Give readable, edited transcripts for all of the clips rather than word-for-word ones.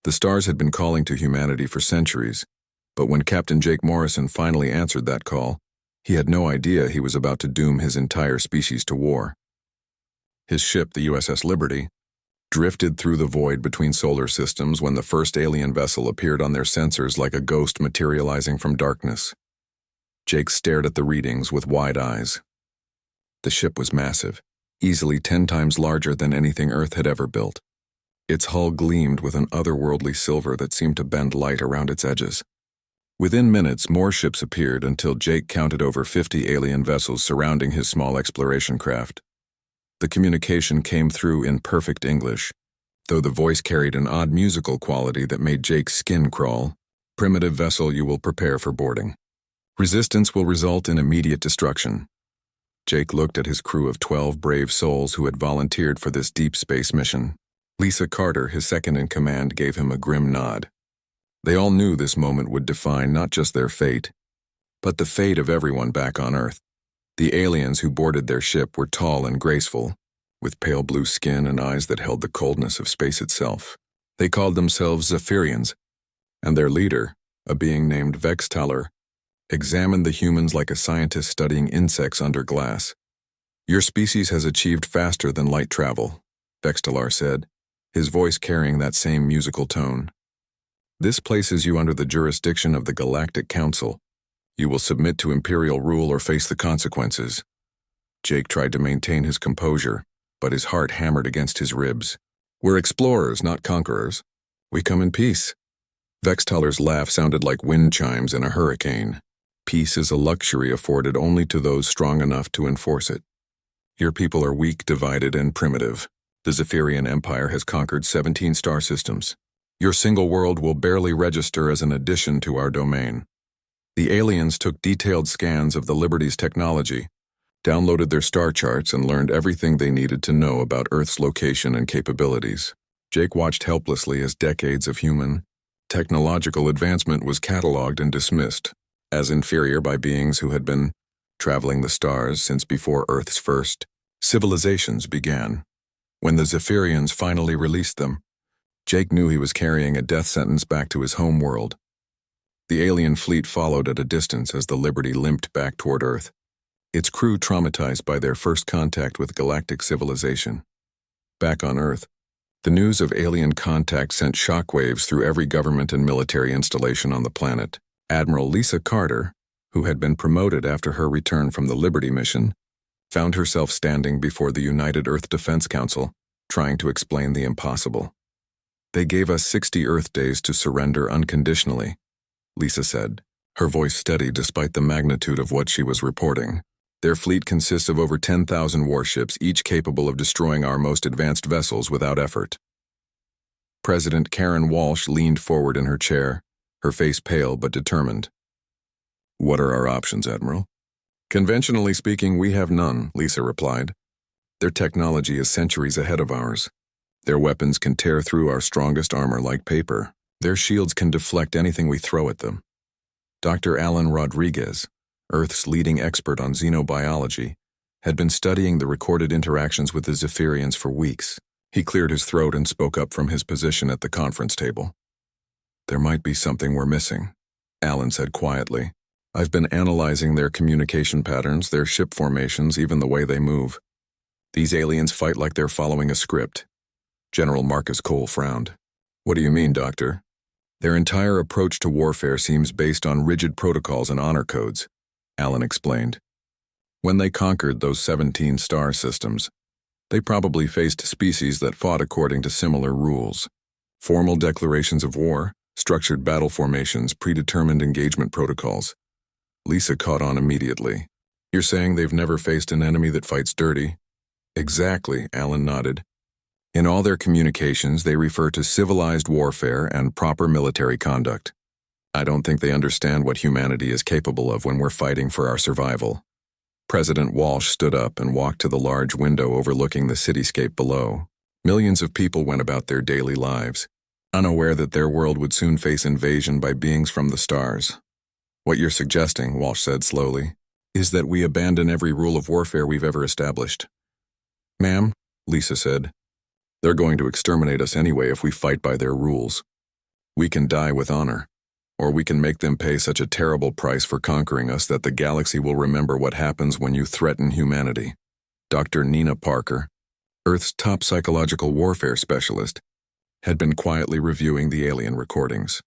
The stars had been calling to humanity for centuries, but when Captain Jake Morrison finally answered that call, he had no idea he was about to doom his entire species to war. His ship, the USS Liberty, drifted through the void between solar systems when the first alien vessel appeared on their sensors like a ghost materializing from darkness. Jake stared at the readings with wide eyes. The ship was massive, easily 10 times larger than anything Earth had ever built. Its hull gleamed with an otherworldly silver that seemed to bend light around its edges. Within minutes, more ships appeared until Jake counted over 50 alien vessels surrounding his small exploration craft. The communication came through in perfect English, though the voice carried an odd musical quality that made Jake's skin crawl. Primitive vessel, you will prepare for boarding. Resistance will result in immediate destruction. Jake looked at his crew of 12 brave souls who had volunteered for this deep space mission. Lisa Carter, his second-in-command, gave him a grim nod. They all knew this moment would define not just their fate, but the fate of everyone back on Earth. The aliens who boarded their ship were tall and graceful, with pale blue skin and eyes that held the coldness of space itself. They called themselves Zephyrians, and their leader, a being named Vextaler, examined the humans like a scientist studying insects under glass. Your species has achieved faster than light travel, Vextaler said, his voice carrying that same musical tone. This places you under the jurisdiction of the Galactic Council. You will submit to Imperial rule or face the consequences. Jake tried to maintain his composure, but his heart hammered against his ribs. We're explorers, not conquerors. We come in peace. Vextaler's laugh sounded like wind chimes in a hurricane. Peace is a luxury afforded only to those strong enough to enforce it. Your people are weak, divided, and primitive. The Zephyrian Empire has conquered 17 star systems. Your single world will barely register as an addition to our domain. The aliens took detailed scans of the Liberty's technology, downloaded their star charts, and learned everything they needed to know about Earth's location and capabilities. Jake watched helplessly as decades of human, technological advancement was catalogued and dismissed as inferior by beings who had been traveling the stars since before Earth's first civilizations began. When the Zephyrians finally released them, Jake knew he was carrying a death sentence back to his home world. The alien fleet followed at a distance as the Liberty limped back toward Earth, its crew traumatized by their first contact with galactic civilization. Back on Earth, the news of alien contact sent shockwaves through every government and military installation on the planet. Admiral Lisa Carter, who had been promoted after her return from the Liberty mission, found herself standing before the United Earth Defense Council, trying to explain the impossible. They gave us 60 Earth days to surrender unconditionally, Lisa said, her voice steady despite the magnitude of what she was reporting. Their fleet consists of over 10,000 warships, each capable of destroying our most advanced vessels without effort. President Karen Walsh leaned forward in her chair, her face pale but determined. What are our options, Admiral? Conventionally speaking, we have none, Lisa replied. Their technology is centuries ahead of ours. Their weapons can tear through our strongest armor like paper. Their shields can deflect anything we throw at them. Dr. Alan Rodriguez, Earth's leading expert on xenobiology, had been studying the recorded interactions with the Zephyrians for weeks. He cleared his throat and spoke up from his position at the conference table. There might be something we're missing, Alan said quietly. I've been analyzing their communication patterns, their ship formations, even the way they move. These aliens fight like they're following a script. General Marcus Cole frowned. What do you mean, Doctor? Their entire approach to warfare seems based on rigid protocols and honor codes, Alan explained. When they conquered those 17 star systems, they probably faced species that fought according to similar rules. Formal declarations of war, structured battle formations, predetermined engagement protocols. Lisa caught on immediately. You're saying they've never faced an enemy that fights dirty? Exactly, Alan nodded. In all their communications, they refer to civilized warfare and proper military conduct. I don't think they understand what humanity is capable of when we're fighting for our survival. President Walsh stood up and walked to the large window overlooking the cityscape below. Millions of people went about their daily lives, unaware that their world would soon face invasion by beings from the stars. What you're suggesting, Walsh said slowly, is that we abandon every rule of warfare we've ever established. Ma'am, Lisa said, they're going to exterminate us anyway if we fight by their rules. We can die with honor, or we can make them pay such a terrible price for conquering us that the galaxy will remember what happens when you threaten humanity. Dr. Nina Parker, Earth's top psychological warfare specialist, had been quietly reviewing the alien recordings.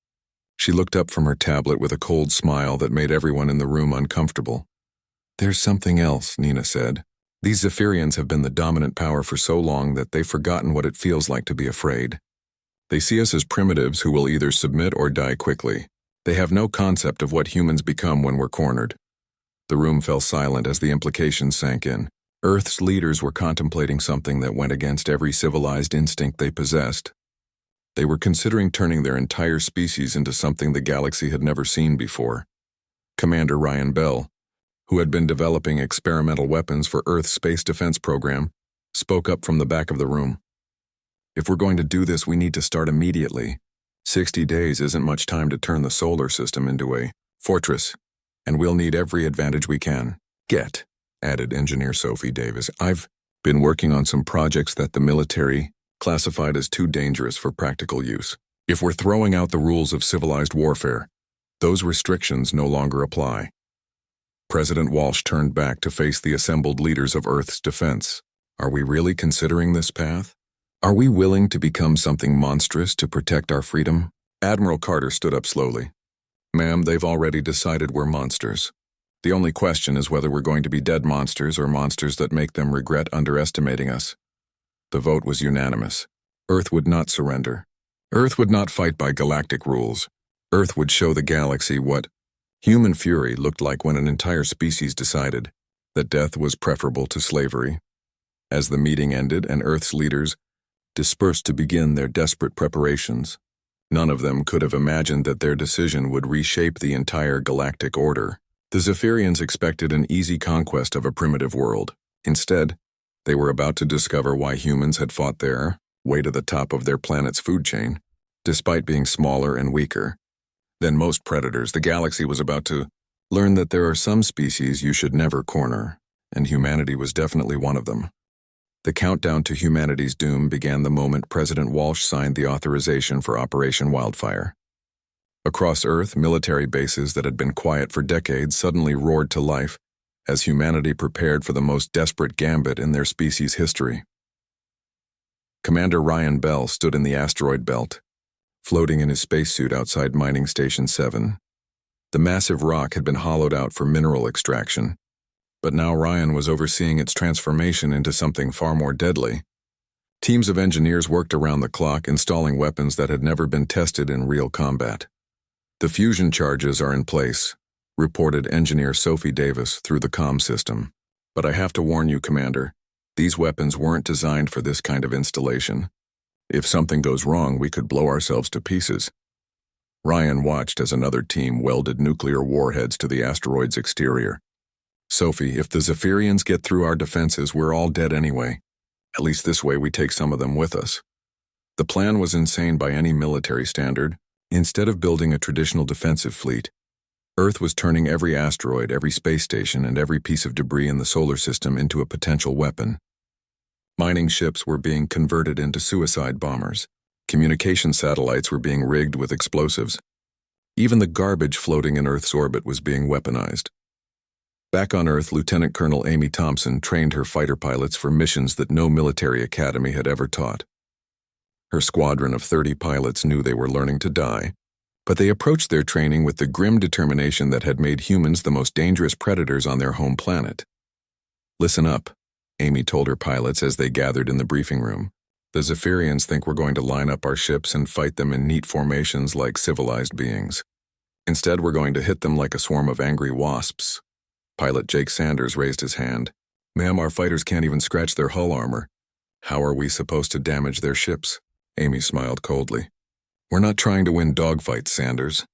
She looked up from her tablet with a cold smile that made everyone in the room uncomfortable. "There's something else," Nina said. "These Zephyrians have been the dominant power for so long that they've forgotten what it feels like to be afraid. They see us as primitives who will either submit or die quickly. They have no concept of what humans become when we're cornered." The room fell silent as the implications sank in. Earth's leaders were contemplating something that went against every civilized instinct they possessed. They were considering turning their entire species into something the galaxy had never seen before. Commander Ryan Bell, who had been developing experimental weapons for Earth's space defense program, spoke up from the back of the room. "If we're going to do this, we need to start immediately. 60 days isn't much time to turn the solar system into a fortress, and we'll need every advantage we can get," added Engineer Sophie Davis. "I've been working on some projects that the military classified as too dangerous for practical use. If we're throwing out the rules of civilized warfare, those restrictions no longer apply." President Walsh turned back to face the assembled leaders of Earth's defense. "Are we really considering this path? Are we willing to become something monstrous to protect our freedom?" Admiral Carter stood up slowly. "Ma'am, they've already decided we're monsters. The only question is whether we're going to be dead monsters or monsters that make them regret underestimating us." The vote was unanimous. Earth would not surrender. Earth would not fight by galactic rules. Earth would show the galaxy what human fury looked like when an entire species decided that death was preferable to slavery. As the meeting ended and Earth's leaders dispersed to begin their desperate preparations, none of them could have imagined that their decision would reshape the entire galactic order. The Zephyrians expected an easy conquest of a primitive world. Instead, they were about to discover why humans had fought their way to the top of their planet's food chain. Despite being smaller and weaker than most predators, the galaxy was about to learn that there are some species you should never corner, and humanity was definitely one of them. The countdown to humanity's doom began the moment President Walsh signed the authorization for Operation Wildfire. Across Earth, military bases that had been quiet for decades suddenly roared to life as humanity prepared for the most desperate gambit in their species' history. Commander Ryan Bell stood in the asteroid belt, floating in his spacesuit outside Mining Station 7. The massive rock had been hollowed out for mineral extraction, but now Ryan was overseeing its transformation into something far more deadly. Teams of engineers worked around the clock, installing weapons that had never been tested in real combat. "The fusion charges are in place," reported Engineer Sophie Davis through the comm system. "But I have to warn you, Commander, these weapons weren't designed for this kind of installation. If something goes wrong, we could blow ourselves to pieces." Ryan watched as another team welded nuclear warheads to the asteroid's exterior. "Sophie, if the Zephyrians get through our defenses, we're all dead anyway. At least this way we take some of them with us." The plan was insane by any military standard. Instead of building a traditional defensive fleet, Earth was turning every asteroid, every space station, and every piece of debris in the solar system into a potential weapon. Mining ships were being converted into suicide bombers. Communication satellites were being rigged with explosives. Even the garbage floating in Earth's orbit was being weaponized. Back on Earth, Lieutenant Colonel Amy Thompson trained her fighter pilots for missions that no military academy had ever taught. Her squadron of 30 pilots knew they were learning to die, but they approached their training with the grim determination that had made humans the most dangerous predators on their home planet. "Listen up," Amy told her pilots as they gathered in the briefing room. "The Zephyrians think we're going to line up our ships and fight them in neat formations like civilized beings. Instead, we're going to hit them like a swarm of angry wasps." Pilot Jake Sanders raised his hand. "Ma'am, our fighters can't even scratch their hull armor. How are we supposed to damage their ships?" Amy smiled coldly. "We're not trying to win dogfights, Sanders.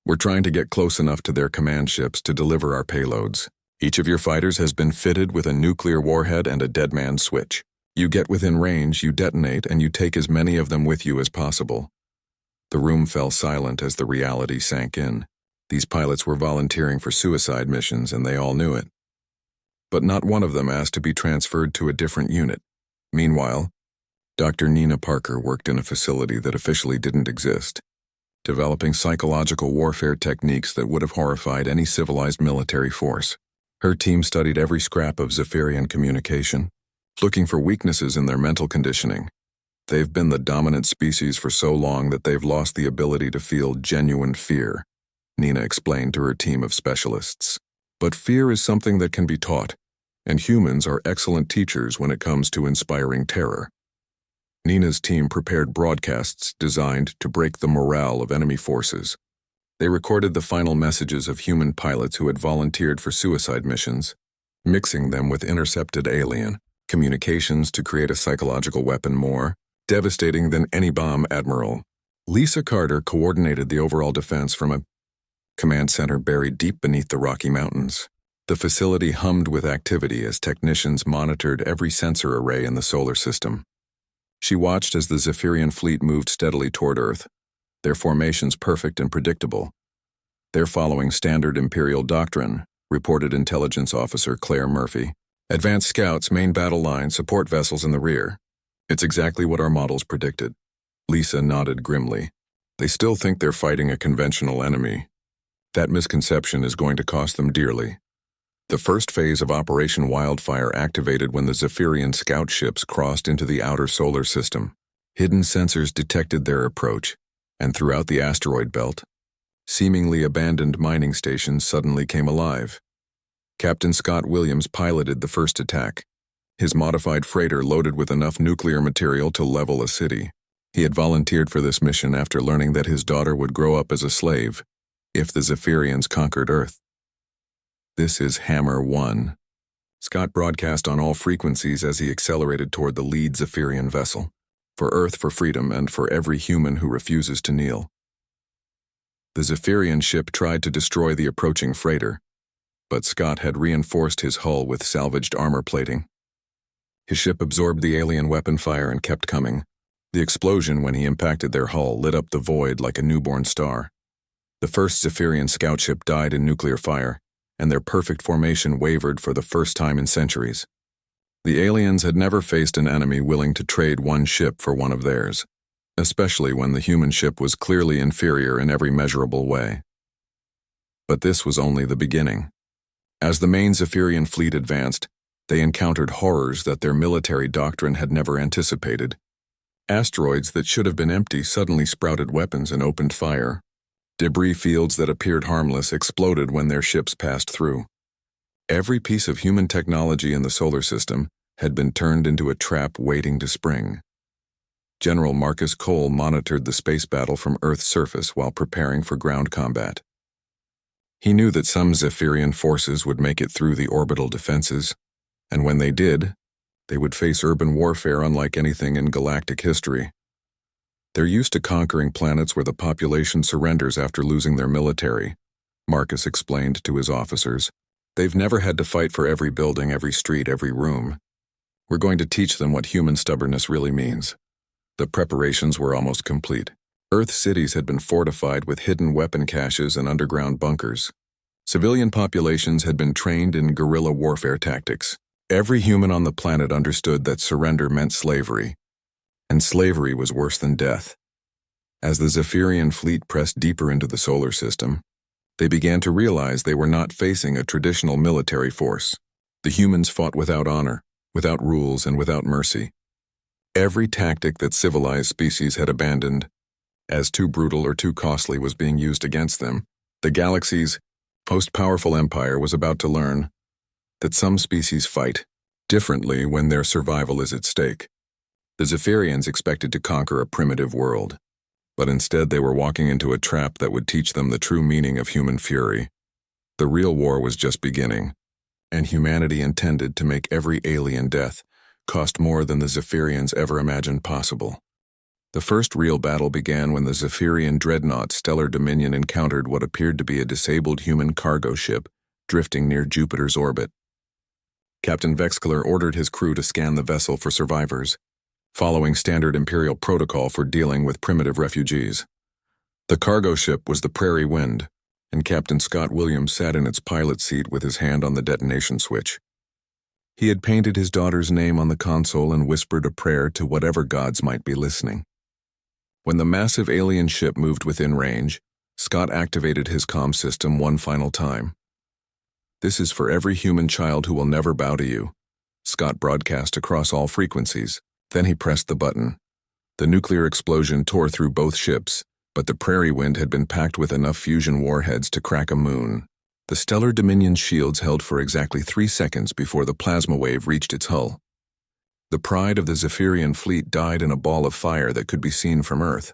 We're trying to get close enough to their command ships to deliver our payloads. Each of your fighters has been fitted with a nuclear warhead and a dead man switch. You get within range, you detonate, and you take as many of them with you as possible." The room fell silent as the reality sank in. These pilots were volunteering for suicide missions, and they all knew it. But not one of them asked to be transferred to a different unit. Meanwhile, Dr. Nina Parker worked in a facility that officially didn't exist. developing psychological warfare techniques that would have horrified any civilized military force. Her team studied every scrap of Zephyrian communication, looking for weaknesses in their mental conditioning. They've been the dominant species for so long that they've lost the ability to feel genuine fear, Nina explained to her team of specialists. But fear is something that can be taught, and humans are excellent teachers when it comes to inspiring terror. Nina's team prepared broadcasts designed to break the morale of enemy forces. They recorded the final messages of human pilots who had volunteered for suicide missions, mixing them with intercepted alien communications to create a psychological weapon more devastating than any bomb. Admiral Lisa Carter coordinated the overall defense from a command center buried deep beneath the Rocky Mountains. The facility hummed with activity as technicians monitored every sensor array in the solar system. She watched as the Zephyrian fleet moved steadily toward Earth, their formations perfect and predictable. They're following standard Imperial doctrine, reported Intelligence Officer Claire Murphy. Advanced scouts, main battle line, support vessels in the rear. It's exactly what our models predicted. Lisa nodded grimly. They still think they're fighting a conventional enemy. That misconception is going to cost them dearly. The first phase of Operation Wildfire activated when the Zephyrian scout ships crossed into the outer solar system. Hidden sensors detected their approach, and throughout the asteroid belt, seemingly abandoned mining stations suddenly came alive. Captain Scott Williams piloted the first attack, his modified freighter loaded with enough nuclear material to level a city. He had volunteered for this mission after learning that his daughter would grow up as a slave if the Zephyrians conquered Earth. This is Hammer 1. Scott broadcast on all frequencies as he accelerated toward the lead Zephyrian vessel. For Earth, for freedom, and for every human who refuses to kneel. The Zephyrian ship tried to destroy the approaching freighter, but Scott had reinforced his hull with salvaged armor plating. His ship absorbed the alien weapon fire and kept coming. The explosion when he impacted their hull lit up the void like a newborn star. The first Zephyrian scout ship died in nuclear fire, and their perfect formation wavered for the first time in centuries. The aliens had never faced an enemy willing to trade one ship for one of theirs, especially when the human ship was clearly inferior in every measurable way. But this was only the beginning. As the main Zephyrian fleet advanced, they encountered horrors that their military doctrine had never anticipated. Asteroids that should have been empty suddenly sprouted weapons and opened fire. Debris fields that appeared harmless exploded when their ships passed through. Every piece of human technology in the solar system had been turned into a trap waiting to spring. General Marcus Cole monitored the space battle from Earth's surface while preparing for ground combat. He knew that some Zephyrian forces would make it through the orbital defenses, and when they did, they would face urban warfare unlike anything in galactic history. They're used to conquering planets where the population surrenders after losing their military, Marcus explained to his officers. They've never had to fight for every building, every street, every room. We're going to teach them what human stubbornness really means. The preparations were almost complete. Earth cities had been fortified with hidden weapon caches and underground bunkers. Civilian populations had been trained in guerrilla warfare tactics. Every human on the planet understood that surrender meant slavery, and slavery was worse than death. As the Zephyrian fleet pressed deeper into the solar system, they began to realize they were not facing a traditional military force. The humans fought without honor, without rules, and without mercy. Every tactic that civilized species had abandoned, as too brutal or too costly, was being used against them. The galaxy's most powerful empire was about to learn that some species fight differently when their survival is at stake. The Zephyrians expected to conquer a primitive world, but instead they were walking into a trap that would teach them the true meaning of human fury. The real war was just beginning, and humanity intended to make every alien death cost more than the Zephyrians ever imagined possible. The first real battle began when the Zephyrian dreadnought Stellar Dominion encountered what appeared to be a disabled human cargo ship drifting near Jupiter's orbit. Captain Vexkler ordered his crew to scan the vessel for survivors, following standard Imperial protocol for dealing with primitive refugees. The cargo ship was the Prairie Wind, and Captain Scott Williams sat in its pilot seat with his hand on the detonation switch. He had painted his daughter's name on the console and whispered a prayer to whatever gods might be listening. When the massive alien ship moved within range, Scott activated his comm system one final time. "This is for every human child who will never bow to you," Scott broadcast across all frequencies. Then he pressed the button. The nuclear explosion tore through both ships, but the prairie wind had been packed with enough fusion warheads to crack a moon. The Stellar Dominion's shields held for exactly 3 seconds before the plasma wave reached its hull. The pride of the Zephyrian fleet died in a ball of fire that could be seen from Earth.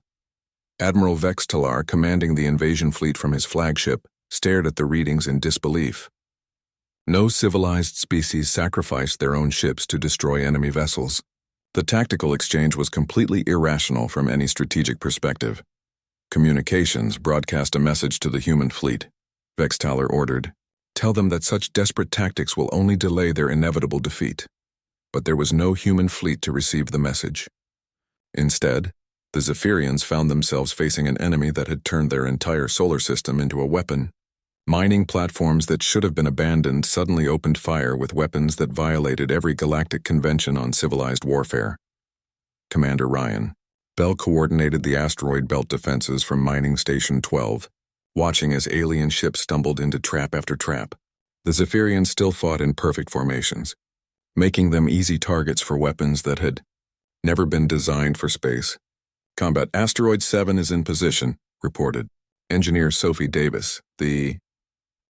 Admiral Vex Talar, commanding the invasion fleet from his flagship, stared at the readings in disbelief. No civilized species sacrificed their own ships to destroy enemy vessels. The tactical exchange was completely irrational from any strategic perspective. Communications broadcast a message to the human fleet. Vex Talar ordered, "Tell them that such desperate tactics will only delay their inevitable defeat." But there was no human fleet to receive the message. Instead, the Zephyrians found themselves facing an enemy that had turned their entire solar system into a weapon. Mining platforms that should have been abandoned suddenly opened fire with weapons that violated every galactic convention on civilized warfare. Commander Ryan Bell coordinated the asteroid belt defenses from Mining Station 12, watching as alien ships stumbled into trap after trap. The Zephyrians still fought in perfect formations, making them easy targets for weapons that had never been designed for space. "Combat Asteroid 7 is in position," reported Engineer Sophie Davis. "The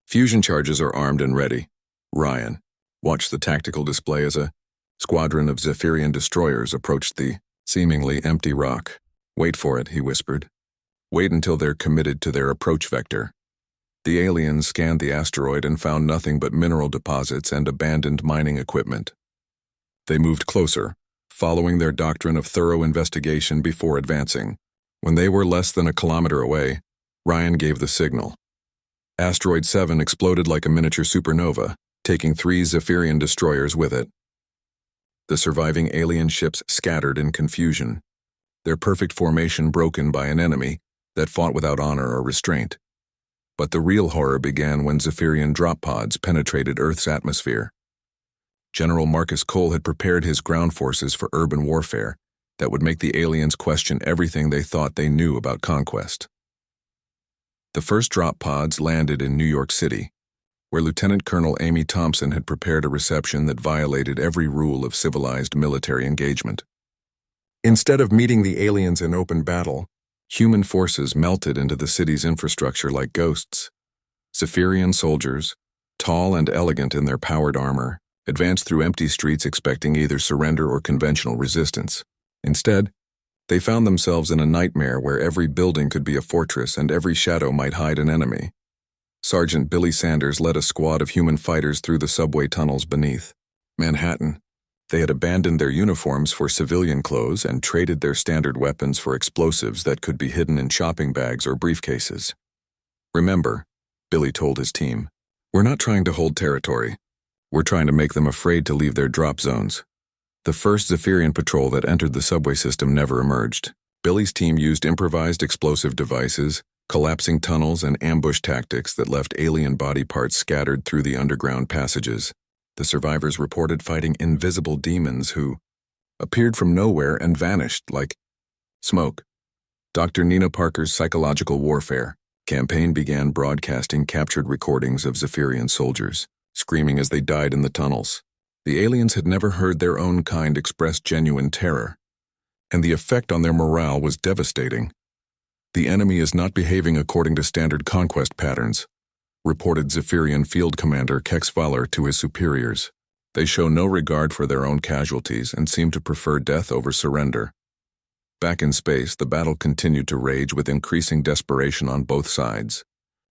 fusion charges are armed and ready." Ryan watched the tactical display as a squadron of Zephyrian destroyers approached the seemingly empty rock. "Wait for it," he whispered. "Wait until they're committed to their approach vector." The aliens scanned the asteroid and found nothing but mineral deposits and abandoned mining equipment. They moved closer, following their doctrine of thorough investigation before advancing. When they were less than a kilometer away, Ryan gave the signal. Asteroid 7 exploded like a miniature supernova, taking 3 Zephyrian destroyers with it. The surviving alien ships scattered in confusion, their perfect formation broken by an enemy that fought without honor or restraint. But the real horror began when Zephyrian drop pods penetrated Earth's atmosphere. General Marcus Cole had prepared his ground forces for urban warfare that would make the aliens question everything they thought they knew about conquest. The first drop pods landed in New York City, where Lieutenant Colonel Amy Thompson had prepared a reception that violated every rule of civilized military engagement. Instead of meeting the aliens in open battle, human forces melted into the city's infrastructure like ghosts. Zephyrian soldiers, tall and elegant in their powered armor, advanced through empty streets expecting either surrender or conventional resistance. Instead, they found themselves in a nightmare where every building could be a fortress and every shadow might hide an enemy. Sergeant Billy Sanders led a squad of human fighters through the subway tunnels beneath Manhattan. They had abandoned their uniforms for civilian clothes and traded their standard weapons for explosives that could be hidden in shopping bags or briefcases. "Remember," Billy told his team, "we're not trying to hold territory. We're trying to make them afraid to leave their drop zones." The first Zephyrian patrol that entered the subway system never emerged. Billy's team used improvised explosive devices, collapsing tunnels, and ambush tactics that left alien body parts scattered through the underground passages. The survivors reported fighting invisible demons who appeared from nowhere and vanished like smoke. Dr. Nina Parker's Psychological Warfare campaign began broadcasting captured recordings of Zephyrian soldiers, screaming as they died in the tunnels. The aliens had never heard their own kind express genuine terror, and the effect on their morale was devastating. "The enemy is not behaving according to standard conquest patterns," reported Zephyrian Field Commander Kex Valar to his superiors. "They show no regard for their own casualties and seem to prefer death over surrender." Back in space, the battle continued to rage with increasing desperation on both sides.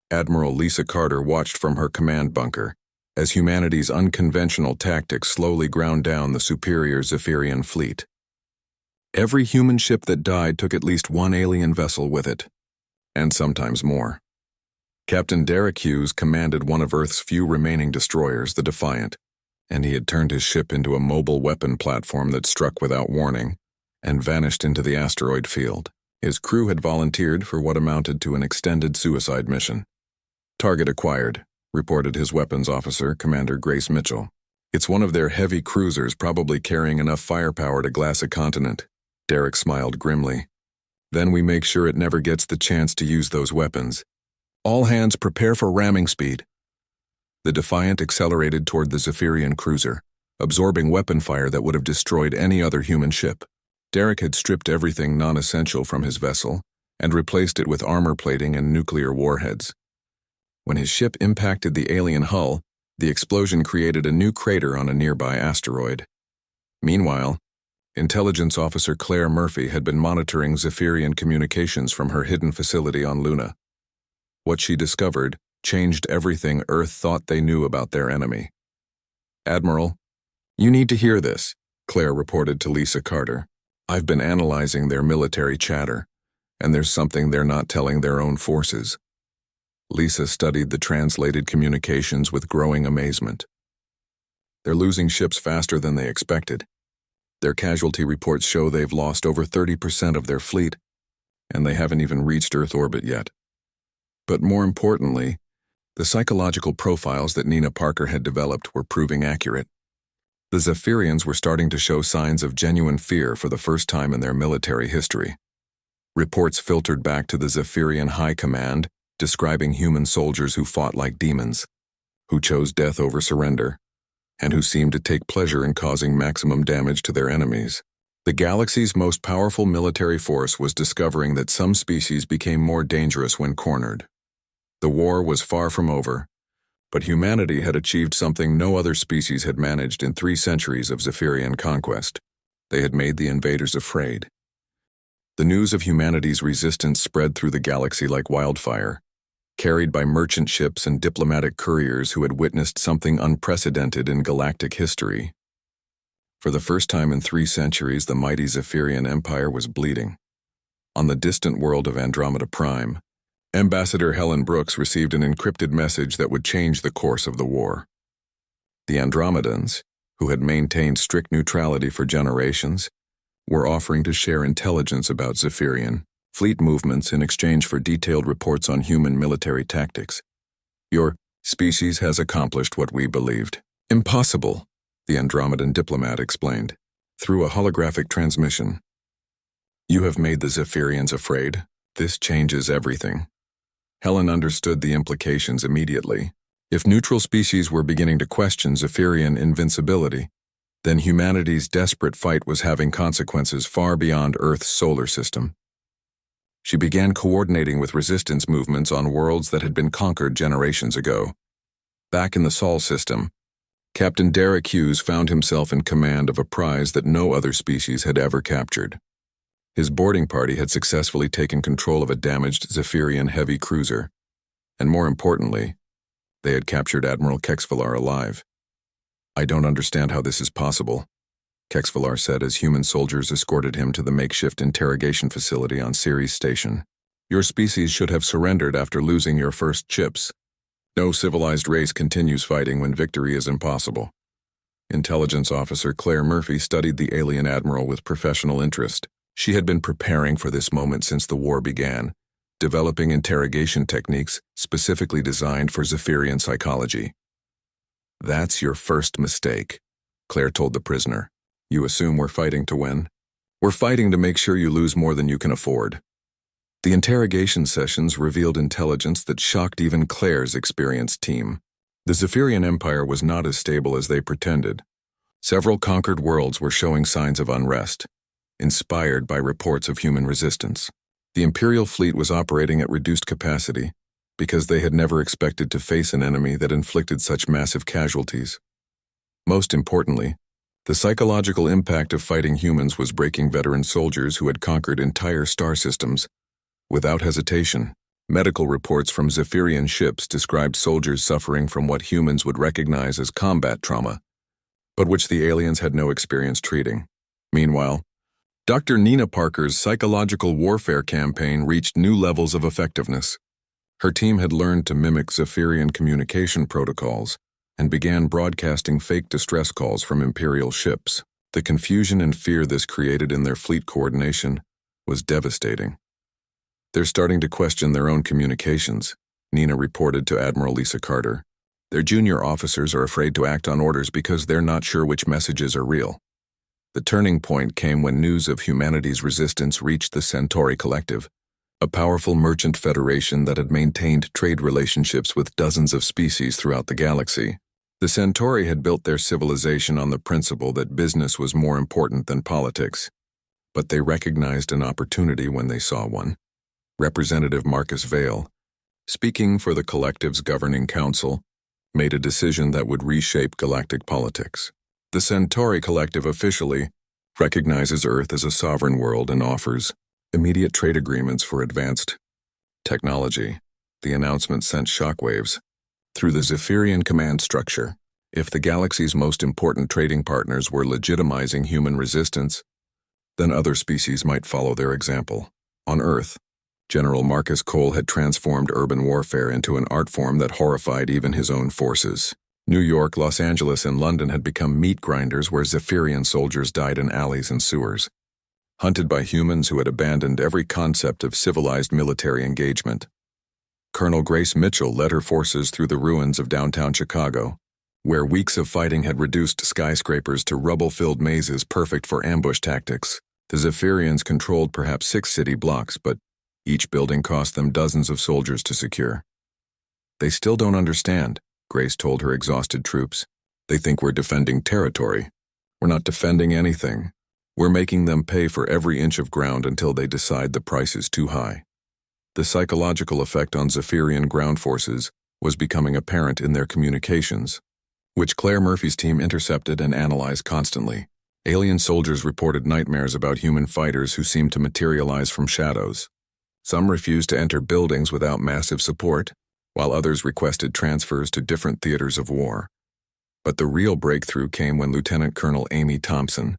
Admiral Lisa Carter watched from her command bunker as humanity's unconventional tactics slowly ground down the superior Zephyrian fleet. Every human ship that died took at least one alien vessel with it, and sometimes more. Captain Derek Hughes commanded one of Earth's few remaining destroyers, the Defiant, and he had turned his ship into a mobile weapon platform that struck without warning and vanished into the asteroid field. His crew had volunteered for what amounted to an extended suicide mission. "Target acquired," reported his weapons officer, Commander Grace Mitchell. "It's one of their heavy cruisers probably carrying enough firepower to glass a continent." Derek smiled grimly. Then we make sure it never gets the chance to use those weapons. All hands prepare for ramming speed. The Defiant accelerated toward the Zephyrian cruiser, absorbing weapon fire that would have destroyed any other human ship. Derek had stripped everything non-essential from his vessel and replaced it with armor plating and nuclear warheads. When his ship impacted the alien hull, the explosion created a new crater on a nearby asteroid. Meanwhile, Intelligence Officer Claire Murphy had been monitoring Zephyrian communications from her hidden facility on Luna. What she discovered changed everything Earth thought they knew about their enemy. "Admiral, you need to hear this," Claire reported to Lisa Carter. "I've been analyzing their military chatter, and there's something they're not telling their own forces." Lisa studied the translated communications with growing amazement. "They're losing ships faster than they expected. Their casualty reports show they've lost over 30% of their fleet, and they haven't even reached Earth orbit yet. But more importantly, the psychological profiles that Nina Parker had developed were proving accurate. The Zephyrians were starting to show signs of genuine fear for the first time in their military history. Reports filtered back to the Zephyrian High Command describing human soldiers who fought like demons, who chose death over surrender, and who seemed to take pleasure in causing maximum damage to their enemies. The galaxy's most powerful military force was discovering that some species became more dangerous when cornered. The war was far from over, but humanity had achieved something no other species had managed in 3 centuries of Zephyrian conquest. They had made the invaders afraid. The news of humanity's resistance spread through the galaxy like wildfire, carried by merchant ships and diplomatic couriers who had witnessed something unprecedented in galactic history. For the first time in 3 centuries, the mighty Zephyrian Empire was bleeding. On the distant world of Andromeda Prime, Ambassador Helen Brooks received an encrypted message that would change the course of the war. The Andromedans, who had maintained strict neutrality for generations, were offering to share intelligence about Zephyrian fleet movements in exchange for detailed reports on human military tactics. "Your species has accomplished what we believed impossible," the Andromedan diplomat explained, through a holographic transmission. "You have made the Zephyrians afraid. This changes everything." Helen understood the implications immediately. If neutral species were beginning to question Zephyrian invincibility, then humanity's desperate fight was having consequences far beyond Earth's solar system. She began coordinating with resistance movements on worlds that had been conquered generations ago. Back in the Sol system, Captain Derek Hughes found himself in command of a prize that no other species had ever captured. His boarding party had successfully taken control of a damaged Zephyrian heavy cruiser, and more importantly, they had captured Admiral Kexvalar alive. "I don't understand how this is possible," Kexvalar said as human soldiers escorted him to the makeshift interrogation facility on Ceres Station. "Your species should have surrendered after losing your first ships. No civilized race continues fighting when victory is impossible." Intelligence Officer Claire Murphy studied the alien admiral with professional interest. She had been preparing for this moment since the war began, developing interrogation techniques specifically designed for Zephyrian psychology. "That's your first mistake," Claire told the prisoner. "You assume we're fighting to win? We're fighting to make sure you lose more than you can afford." The interrogation sessions revealed intelligence that shocked even Claire's experienced team. The Zephyrian Empire was not as stable as they pretended. Several conquered worlds were showing signs of unrest, inspired by reports of human resistance. The Imperial fleet was operating at reduced capacity because they had never expected to face an enemy that inflicted such massive casualties. Most importantly, the psychological impact of fighting humans was breaking veteran soldiers who had conquered entire star systems without hesitation. Medical reports from Zephyrian ships described soldiers suffering from what humans would recognize as combat trauma, but which the aliens had no experience treating. Meanwhile, Dr. Nina Parker's psychological warfare campaign reached new levels of effectiveness. Her team had learned to mimic Zephyrian communication protocols and began broadcasting fake distress calls from Imperial ships. The confusion and fear this created in their fleet coordination was devastating. "They're starting to question their own communications," Nina reported to Admiral Lisa Carter. "Their junior officers are afraid to act on orders because they're not sure which messages are real. The turning point came when news of humanity's resistance reached the Centauri Collective, a powerful merchant federation that had maintained trade relationships with dozens of species throughout the galaxy. The Centauri had built their civilization on the principle that business was more important than politics, but they recognized an opportunity when they saw one. Representative Marcus Vale, speaking for the collective's governing council, made a decision that would reshape galactic politics. The Centauri Collective officially recognizes Earth as a sovereign world and offers immediate trade agreements for advanced technology. The announcement sent shockwaves through the Zephyrian command structure. If the galaxy's most important trading partners were legitimizing human resistance, then other species might follow their example. On Earth, General Marcus Cole had transformed urban warfare into an art form that horrified even his own forces. New York, Los Angeles, and London had become meat grinders where Zephyrian soldiers died in alleys and sewers, hunted by humans who had abandoned every concept of civilized military engagement. Colonel Grace Mitchell led her forces through the ruins of downtown Chicago, where weeks of fighting had reduced skyscrapers to rubble-filled mazes perfect for ambush tactics. The Zephyrians controlled perhaps 6 city blocks, but each building cost them dozens of soldiers to secure. "They still don't understand," Grace told her exhausted troops. "They think we're defending territory. We're not defending anything. We're making them pay for every inch of ground until they decide the price is too high." The psychological effect on Zephyrian ground forces was becoming apparent in their communications, which Claire Murphy's team intercepted and analyzed constantly. Alien soldiers reported nightmares about human fighters who seemed to materialize from shadows. Some refused to enter buildings without massive support, while others requested transfers to different theaters of war. But the real breakthrough came when Lieutenant Colonel Amy Thompson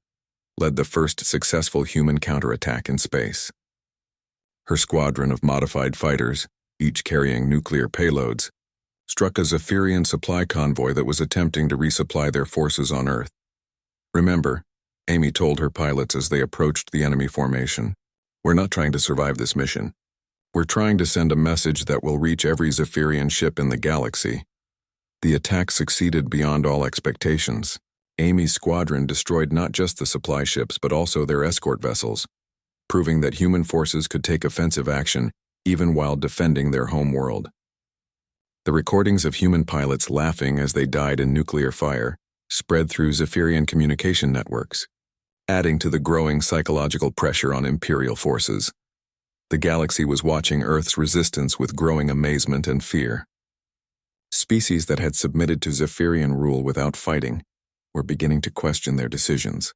led the first successful human counterattack in space. Her squadron of modified fighters, each carrying nuclear payloads, struck a Zephyrian supply convoy that was attempting to resupply their forces on Earth. "Remember," Amy told her pilots as they approached the enemy formation, "we're not trying to survive this mission. We're trying to send a message that will reach every Zephyrian ship in the galaxy." The attack succeeded beyond all expectations. Amy's squadron destroyed not just the supply ships but also their escort vessels, proving that human forces could take offensive action even while defending their home world. The recordings of human pilots laughing as they died in nuclear fire spread through Zephyrian communication networks, adding to the growing psychological pressure on Imperial forces. The galaxy was watching Earth's resistance with growing amazement and fear. Species that had submitted to Zephyrian rule without fighting were beginning to question their decisions.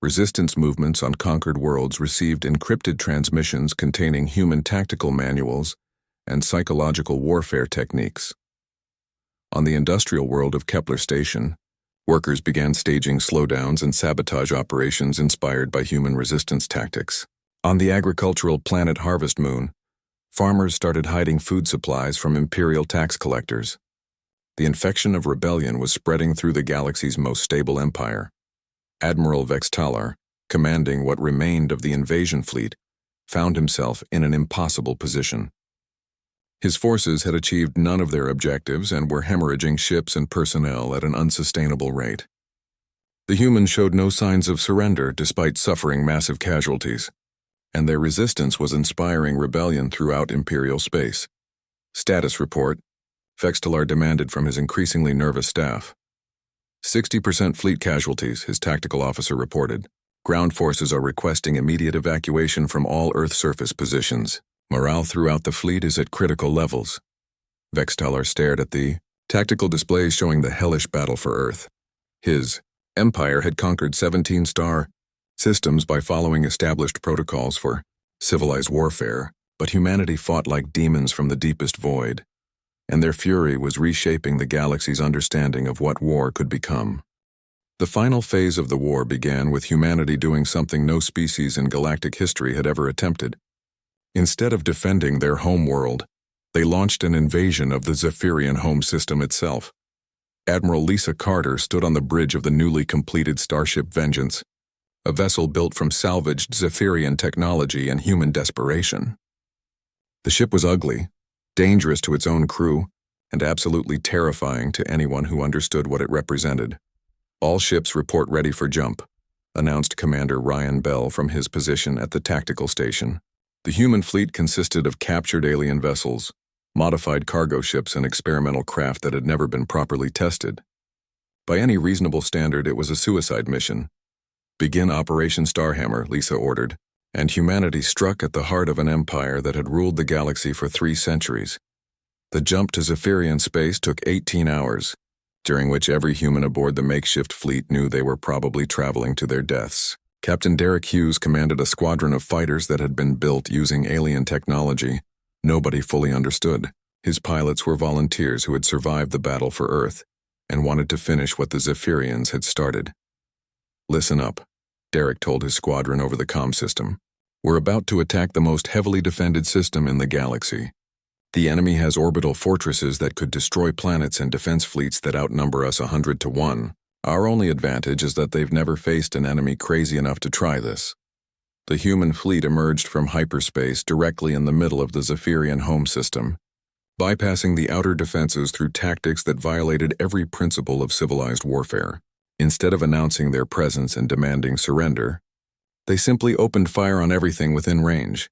Resistance movements on conquered worlds received encrypted transmissions containing human tactical manuals and psychological warfare techniques. On the industrial world of Kepler Station, workers began staging slowdowns and sabotage operations inspired by human resistance tactics. On the agricultural planet Harvest Moon, farmers started hiding food supplies from Imperial tax collectors. The infection of rebellion was spreading through the galaxy's most stable empire. Admiral Vextalar, commanding what remained of the invasion fleet, found himself in an impossible position. His forces had achieved none of their objectives and were hemorrhaging ships and personnel at an unsustainable rate. The humans showed no signs of surrender despite suffering massive casualties, and their resistance was inspiring rebellion throughout Imperial space. Status report, Vextalar demanded from his increasingly nervous staff. 60% fleet casualties, his tactical officer reported. Ground forces are requesting immediate evacuation from all Earth surface positions. Morale throughout the fleet is at critical levels. Vextalar stared at the tactical displays showing the hellish battle for Earth. His empire had conquered 17-star systems by following established protocols for civilized warfare, but humanity fought like demons from the deepest void, and their fury was reshaping the galaxy's understanding of what war could become. The final phase of the war began with humanity doing something no species in galactic history had ever attempted. Instead of defending their home world, they launched an invasion of the Zephyrian home system itself. Admiral Lisa Carter stood on the bridge of the newly completed starship Vengeance, a vessel built from salvaged Zephyrian technology and human desperation. The ship was ugly, dangerous to its own crew, and absolutely terrifying to anyone who understood what it represented. "All ships report ready for jump," announced Commander Ryan Bell from his position at the tactical station. The human fleet consisted of captured alien vessels, modified cargo ships, and experimental craft that had never been properly tested. By any reasonable standard, it was a suicide mission. "Begin Operation Starhammer," Lisa ordered, and humanity struck at the heart of an empire that had ruled the galaxy for 3 centuries. The jump to Zephyrian space took 18 hours, during which every human aboard the makeshift fleet knew they were probably traveling to their deaths. Captain Derek Hughes commanded a squadron of fighters that had been built using alien technology nobody fully understood. His pilots were volunteers who had survived the battle for Earth and wanted to finish what the Zephyrians had started. "Listen up," Derek told his squadron over the comm system. "We're about to attack the most heavily defended system in the galaxy. The enemy has orbital fortresses that could destroy planets and defense fleets that outnumber us 100 to 1. Our only advantage is that they've never faced an enemy crazy enough to try this." The human fleet emerged from hyperspace directly in the middle of the Zephyrian home system, bypassing the outer defenses through tactics that violated every principle of civilized warfare. Instead of announcing their presence and demanding surrender, they simply opened fire on everything within range.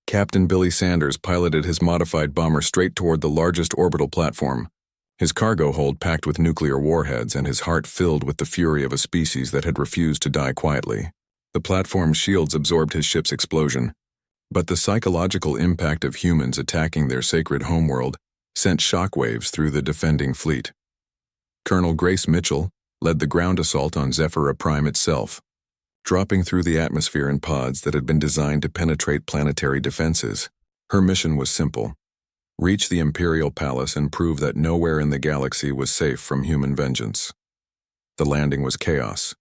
Captain Billy Sanders piloted his modified bomber straight toward the largest orbital platform, his cargo hold packed with nuclear warheads and his heart filled with the fury of a species that had refused to die quietly. The platform's shields absorbed his ship's explosion, but the psychological impact of humans attacking their sacred homeworld sent shockwaves through the defending fleet. Colonel Grace Mitchell led the ground assault on Zephyra Prime itself, dropping through the atmosphere in pods that had been designed to penetrate planetary defenses. Her mission was simple: reach the Imperial Palace and prove that nowhere in the galaxy was safe from human vengeance. The landing was chaos.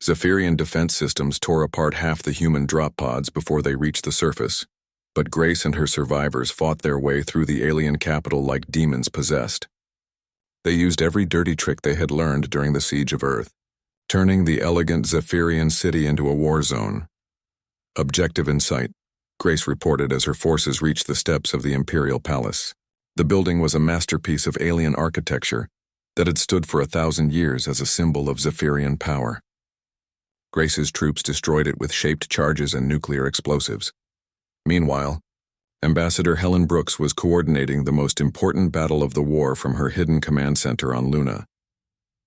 Zephyrian defense systems tore apart half the human drop pods before they reached the surface, but Grace and her survivors fought their way through the alien capital like demons possessed. They used every dirty trick they had learned during the siege of Earth, turning the elegant Zephyrian city into a war zone. "Objective in sight," Grace reported as her forces reached the steps of the Imperial Palace. The building was a masterpiece of alien architecture that had stood for 1,000 years as a symbol of Zephyrian power. Grace's troops destroyed it with shaped charges and nuclear explosives. Meanwhile, Ambassador Helen Brooks was coordinating the most important battle of the war from her hidden command center on Luna.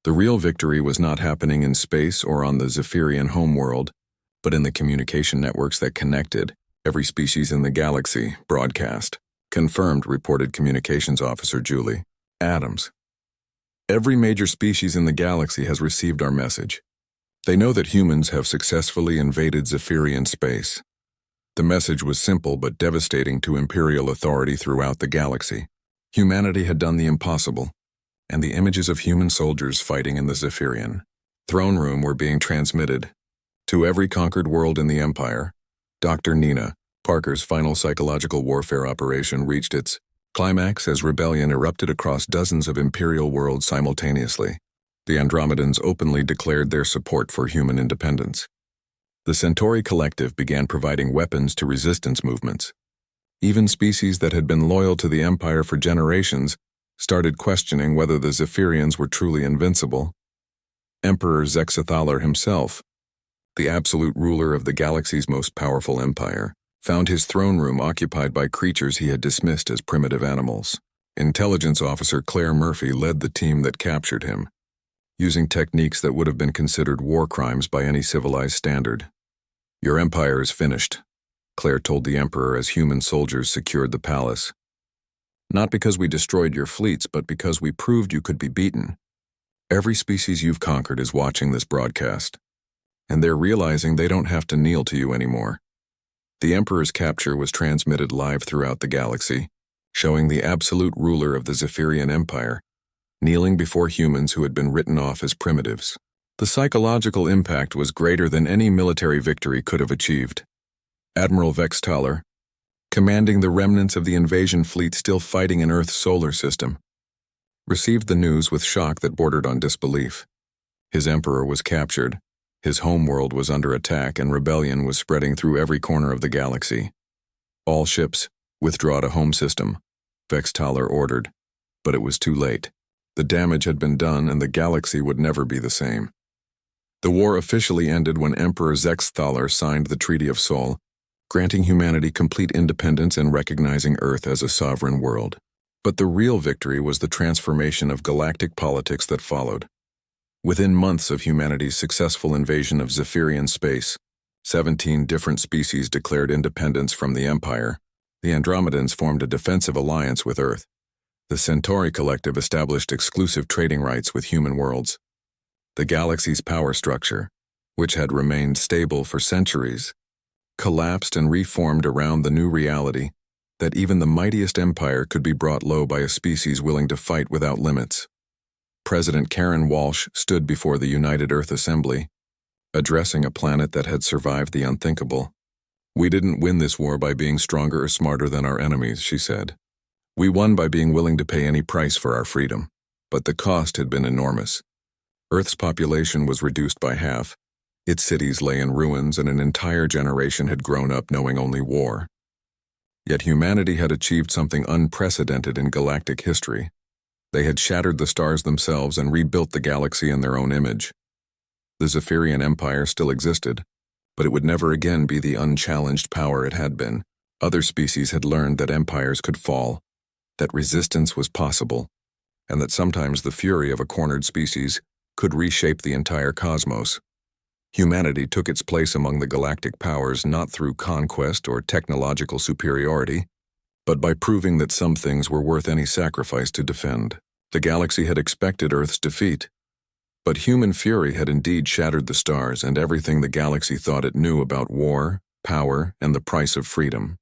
The real victory was not happening in space or on the Zephyrian homeworld, but in the communication networks that connected every species in the galaxy. Broadcast. Confirmed, reported Communications Officer Julie Adams. "Every major species in the galaxy has received our message. They know that humans have successfully invaded Zephyrian space." The message was simple but devastating to Imperial authority throughout the galaxy. Humanity had done the impossible, and the images of human soldiers fighting in the Zephyrian throne room were being transmitted to every conquered world in the Empire. Dr. Nina Parker's final psychological warfare operation reached its climax as rebellion erupted across dozens of Imperial worlds simultaneously. The Andromedans openly declared their support for human independence. The Centauri Collective began providing weapons to resistance movements. Even species that had been loyal to the Empire for generations started questioning whether the Zephyrians were truly invincible. Emperor Zexathalar himself, the absolute ruler of the galaxy's most powerful empire, found his throne room occupied by creatures he had dismissed as primitive animals. Intelligence Officer Claire Murphy led the team that captured him, using techniques that would have been considered war crimes by any civilized standard. "Your empire is finished," Claire told the Emperor as human soldiers secured the palace. "Not because we destroyed your fleets, but because we proved you could be beaten. Every species you've conquered is watching this broadcast, and they're realizing they don't have to kneel to you anymore." The Emperor's capture was transmitted live throughout the galaxy, showing the absolute ruler of the Zephyrian Empire kneeling before humans who had been written off as primitives. The psychological impact was greater than any military victory could have achieved. Admiral Vex Taller, commanding the remnants of the invasion fleet still fighting in Earth's solar system, received the news with shock that bordered on disbelief. His Emperor was captured, his homeworld was under attack, and rebellion was spreading through every corner of the galaxy. "All ships, withdraw to home system," Vex Taller ordered, but it was too late. The damage had been done and the galaxy would never be the same. The war officially ended when Emperor Zexthalar signed the Treaty of Sol, granting humanity complete independence and recognizing Earth as a sovereign world. But the real victory was the transformation of galactic politics that followed. Within months of humanity's successful invasion of Zephyrian space, 17 different species declared independence from the Empire. The Andromedans formed a defensive alliance with Earth. The Centauri Collective established exclusive trading rights with human worlds. The galaxy's power structure, which had remained stable for centuries, collapsed and reformed around the new reality that even the mightiest empire could be brought low by a species willing to fight without limits. President Karen Walsh stood before the United Earth Assembly, addressing a planet that had survived the unthinkable. "We didn't win this war by being stronger or smarter than our enemies," she said. "We won by being willing to pay any price for our freedom." But the cost had been enormous. Earth's population was reduced by half. Its cities lay in ruins, and an entire generation had grown up knowing only war. Yet humanity had achieved something unprecedented in galactic history. They had shattered the stars themselves and rebuilt the galaxy in their own image. The Zephyrian Empire still existed, but it would never again be the unchallenged power it had been. Other species had learned that empires could fall, that resistance was possible, and that sometimes the fury of a cornered species could reshape the entire cosmos. Humanity took its place among the galactic powers not through conquest or technological superiority, but by proving that some things were worth any sacrifice to defend. The galaxy had expected Earth's defeat, but human fury had indeed shattered the stars and everything the galaxy thought it knew about war, power, and the price of freedom.